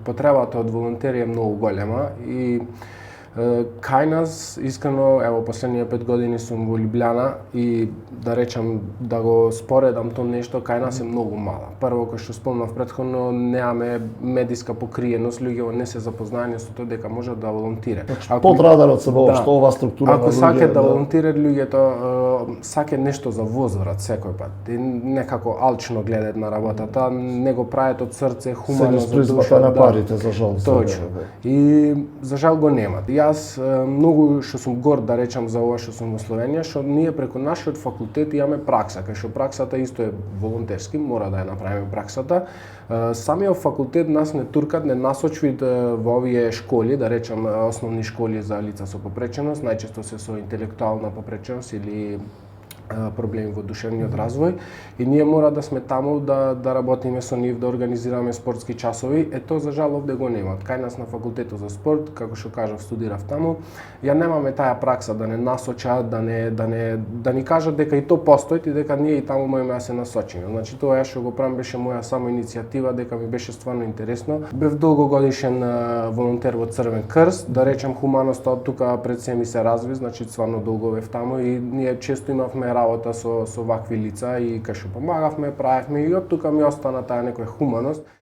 потребата од волонтери е многу голема и кај нас, искрено, ево, последниве 5 години сум во Лјубљана и да речам, да го споредам тоа нешто, кај нас е многу мала. Прво, кој што спомнав претходно, немаме медиска покриеност, луѓето не се запознаени со тоа дека можат да волонтира. Под радарот се што ова структура ако сакаат да волонтираат луѓето, сакаат нешто за возврат секој пат. И некако алчно гледаат на работата, не го прават од срце, хумано за душа на парите, за жал. Точно. И за жал го немат. Јас многу што сум горд да речам за ова што сум во Словенија, што ние преку нашиот факултет имаме пракса, кај што праксата исто е волонтерски, мора да ја направиме праксата. Самиот факултет нас не туркат, не насочвит во овие школи, да речам основни школи за лица со попреченост, најчесто се со интелектуална попреченост или проблеми во душевниот развој и ние мора да сме таму да работиме со нив, да организираме спортски часови. Тоа за жал овде го немат. Кај нас на факултетот за спорт, како што кажав, студирав таму, ја немаме таа пракса да не насочат, да ни кажат дека и тоа постои и дека ние и таму можеме да се насочиме. Значи тоа што го правам беше моја само иницијатива, дека ми беше стварно интересно. Бев долгогодишен волонтер во Црвен крст, да речем хуманоста од тука пред се ми се разви, значи стварно долго бев таму и ние често имавме работа со вакви лица и кај што помагавме, правевме и од тука ми остана таа некоја хуманост.